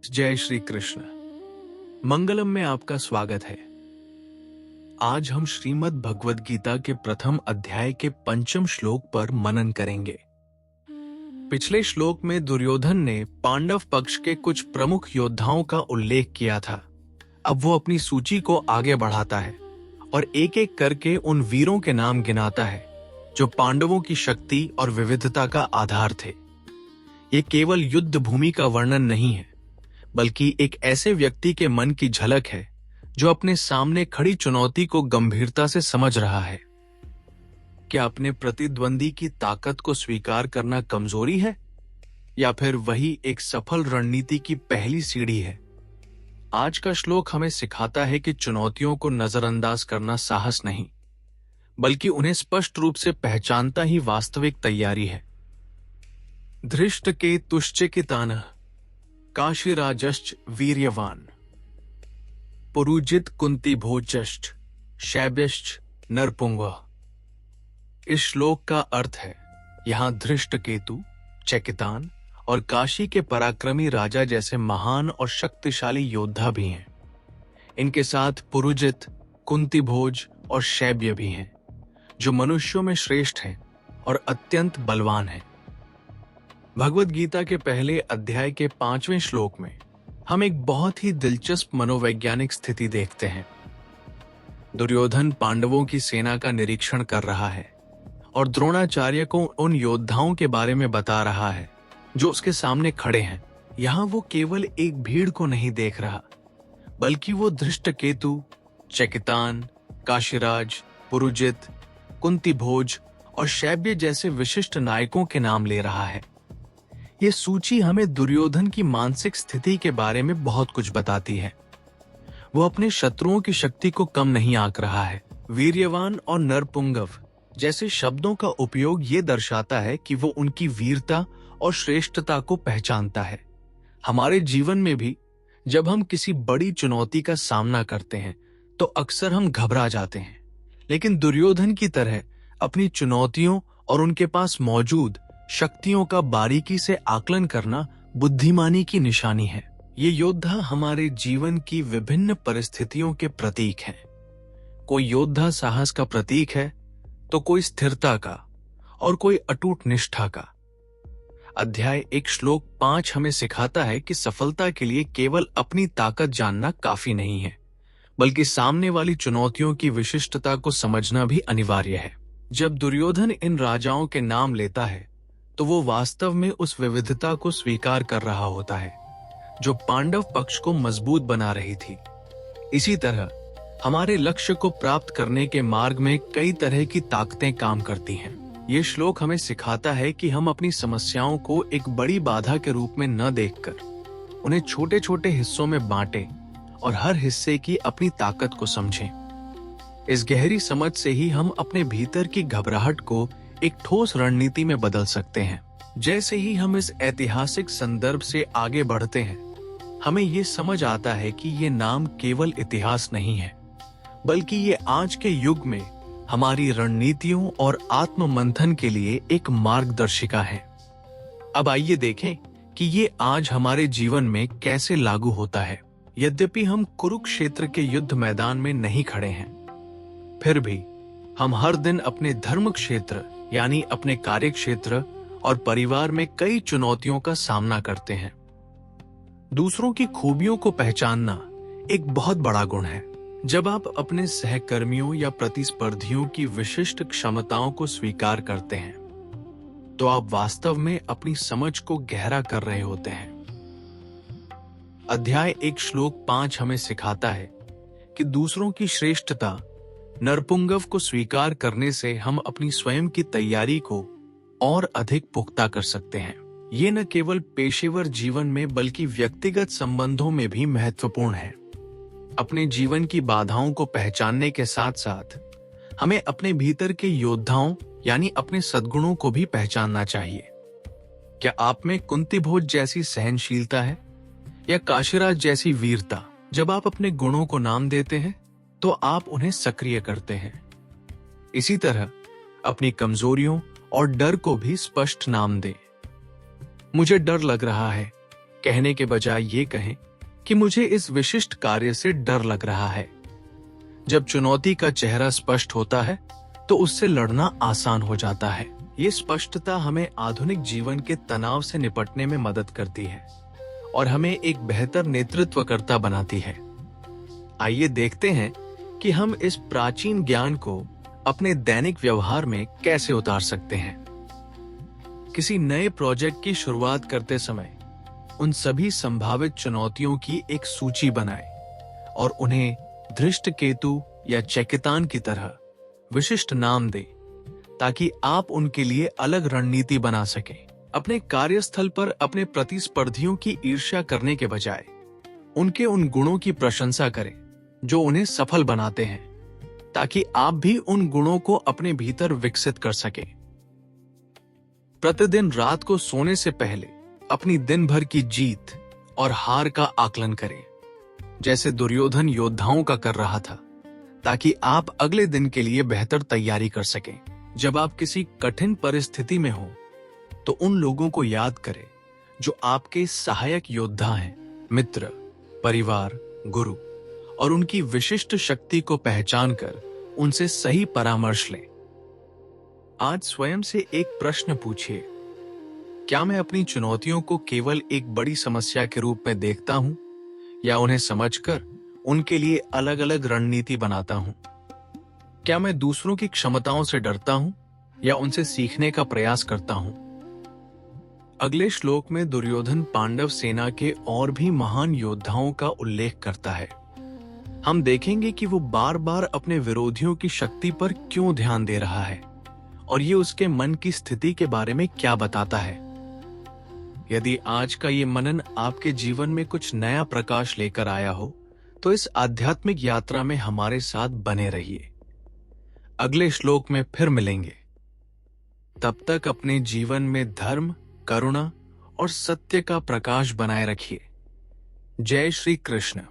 जय श्री कृष्ण। मंगलम में आपका स्वागत है। आज हम श्रीमद् भगवद गीता के प्रथम अध्याय के पंचम श्लोक पर मनन करेंगे। पिछले श्लोक में दुर्योधन ने पांडव पक्ष के कुछ प्रमुख योद्धाओं का उल्लेख किया था। अब वो अपनी सूची को आगे बढ़ाता है और एक एक करके उन वीरों के नाम गिनाता है जो पांडवों की शक्ति और विविधता का आधार थे। ये केवल युद्ध भूमि का वर्णन नहीं है, बल्कि एक ऐसे व्यक्ति के मन की झलक है जो अपने सामने खड़ी चुनौती को गंभीरता से समझ रहा है। क्या अपने प्रतिद्वंदी की ताकत को स्वीकार करना कमजोरी है, या फिर वही एक सफल रणनीति की पहली सीढ़ी है? आज का श्लोक हमें सिखाता है कि चुनौतियों को नजरअंदाज करना साहस नहीं, बल्कि उन्हें स्पष्ट रूप से पहचानता ही वास्तविक तैयारी है। धृष्ट के तुश्चिकितानः काशीराजश्च वीर्यवान पुरुजित कुंती भोजश्च शैब्यश्च नरपुंगः। इस श्लोक का अर्थ है, यहां धृष्ट केतु, चकितान और काशी के पराक्रमी राजा जैसे महान और शक्तिशाली योद्धा भी हैं। इनके साथ पुरुजित, कुंती भोज और शैब्य भी हैं, जो मनुष्यों में श्रेष्ठ हैं और अत्यंत बलवान हैं। भगवद गीता के पहले अध्याय के 5वें श्लोक में हम एक बहुत ही दिलचस्प मनोवैज्ञानिक स्थिति देखते हैं। दुर्योधन पांडवों की सेना का निरीक्षण कर रहा है और द्रोणाचार्य को उन योद्धाओं के बारे में बता रहा है जो उसके सामने खड़े हैं। यहाँ वो केवल एक भीड़ को नहीं देख रहा, बल्कि वो धृष्टकेतु, चकितान, काशीराज, पुरुजित, कुंती भोज और शैब्य जैसे विशिष्ट नायकों के नाम ले रहा है। ये सूची हमें दुर्योधन की मानसिक स्थिति के बारे में बहुत कुछ बताती है। वो अपने शत्रुओं की शक्ति को कम नहीं आंक रहा है। वीर्यवान और नरपुंगव जैसे शब्दों का उपयोग ये दर्शाता है कि वो उनकी वीरता और श्रेष्ठता को पहचानता है। हमारे जीवन में भी जब हम किसी बड़ी चुनौती का सामना करते हैं तो अक्सर हम घबरा जाते हैं, लेकिन दुर्योधन की तरह अपनी चुनौतियों और उनके पास मौजूद शक्तियों का बारीकी से आकलन करना बुद्धिमानी की निशानी है। ये योद्धा हमारे जीवन की विभिन्न परिस्थितियों के प्रतीक हैं। कोई योद्धा साहस का प्रतीक है, तो कोई स्थिरता का और कोई अटूट निष्ठा का। अध्याय 1 श्लोक 5 हमें सिखाता है कि सफलता के लिए केवल अपनी ताकत जानना काफी नहीं है, बल्कि सामने वाली चुनौतियों की विशिष्टता को समझना भी अनिवार्य है। जब दुर्योधन इन राजाओं के नाम लेता है तो वो वास्तव में उस विविधता को स्वीकार कर रहा होता है जो पांडव पक्ष को मजबूत बना रही थी। इसी तरह हमारे लक्ष्य को प्राप्त करने के मार्ग में कई तरह की ताकतें काम करती हैं। ये श्लोक हमें सिखाता है कि हम अपनी समस्याओं को एक बड़ी बाधा के रूप में न देखकर उन्हें छोटे छोटे हिस्सों में बांटें और हर हिस्से की अपनी ताकत को समझें। इस गहरी समझ से ही हम अपने भीतर की घबराहट को एक ठोस रणनीति में बदल सकते हैं। जैसे ही हम इस ऐतिहासिक संदर्भ से आगे बढ़ते हैं, हमें ये समझ आता है कि ये नाम केवल इतिहास नहीं है, बल्कि ये आज के युग में हमारी रणनीतियों और आत्ममंथन के लिए एक मार्गदर्शिका है। अब आइए देखें कि ये आज हमारे जीवन में कैसे लागू होता है। यद्यपि हम कुरुक्षेत्र के युद्ध मैदान में नहीं खड़े हैं, फिर भी हम हर दिन अपने धर्म क्षेत्र यानी अपने कार्य क्षेत्र और परिवार में कई चुनौतियों का सामना करते हैं। दूसरों की खूबियों को पहचानना एक बहुत बड़ा गुण है। जब आप अपने सहकर्मियों या प्रतिस्पर्धियों की विशिष्ट क्षमताओं को स्वीकार करते हैं, तो आप वास्तव में अपनी समझ को गहरा कर रहे होते हैं। अध्याय 1 श्लोक 5 हमें सिखाता है कि दूसरों की श्रेष्ठता, नरपुंगव को स्वीकार करने से हम अपनी स्वयं की तैयारी को और अधिक पुख्ता कर सकते हैं। ये न केवल पेशेवर जीवन में बल्कि व्यक्तिगत संबंधों में भी महत्वपूर्ण है। अपने जीवन की बाधाओं को पहचानने के साथ साथ हमें अपने भीतर के योद्धाओं यानी अपने सद्गुणों को भी पहचानना चाहिए। क्या आप में कुंती भोज जैसी सहनशीलता है या काशीराज जैसी वीरता? जब आप अपने गुणों को नाम देते हैं तो आप उन्हें सक्रिय करते हैं। इसी तरह अपनी कमजोरियों और डर को भी स्पष्ट नाम दें। मुझे डर लग रहा है कहने के बजाय ये कहें कि मुझे इस विशिष्ट कार्य से डर लग रहा है। जब चुनौती का चेहरा स्पष्ट होता है तो उससे लड़ना आसान हो जाता है। ये स्पष्टता हमें आधुनिक जीवन के तनाव से निपटने में मदद करती है और हमें एक बेहतर नेतृत्वकर्ता बनाती है। आइए देखते हैं कि हम इस प्राचीन ज्ञान को अपने दैनिक व्यवहार में कैसे उतार सकते हैं। किसी नए प्रोजेक्ट की शुरुआत करते समय उन सभी संभावित चुनौतियों की एक सूची बनाएं और उन्हें धृष्टकेतु या चैकितान की तरह विशिष्ट नाम दें, ताकि आप उनके लिए अलग रणनीति बना सकें। अपने कार्यस्थल पर अपने प्रतिस्पर्धियों की ईर्ष्या करने के बजाय उनके उन गुणों की प्रशंसा करें जो उन्हें सफल बनाते हैं, ताकि आप भी उन गुणों को अपने भीतर विकसित कर सकें। प्रतिदिन रात को सोने से पहले अपनी दिन भर की जीत और हार का आकलन करें, जैसे दुर्योधन योद्धाओं का कर रहा था, ताकि आप अगले दिन के लिए बेहतर तैयारी कर सकें। जब आप किसी कठिन परिस्थिति में हो तो उन लोगों को याद करें जो आपके सहायक योद्धा हैं, मित्र, परिवार, गुरु, और उनकी विशिष्ट शक्ति को पहचानकर उनसे सही परामर्श लें। आज स्वयं से एक प्रश्न पूछिए, क्या मैं अपनी चुनौतियों को केवल एक बड़ी समस्या के रूप में देखता हूं या उन्हें समझकर उनके लिए अलग अलग रणनीति बनाता हूं? क्या मैं दूसरों की क्षमताओं से डरता हूं या उनसे सीखने का प्रयास करता हूं? अगले श्लोक में दुर्योधन पांडव सेना के और भी महान योद्धाओं का उल्लेख करता है। हम देखेंगे कि वो बार बार अपने विरोधियों की शक्ति पर क्यों ध्यान दे रहा है और ये उसके मन की स्थिति के बारे में क्या बताता है। यदि आज का ये मनन आपके जीवन में कुछ नया प्रकाश लेकर आया हो तो इस आध्यात्मिक यात्रा में हमारे साथ बने रहिए। अगले श्लोक में फिर मिलेंगे। तब तक अपने जीवन में धर्म, करुणा और सत्य का प्रकाश बनाए रखिए। जय श्री कृष्ण।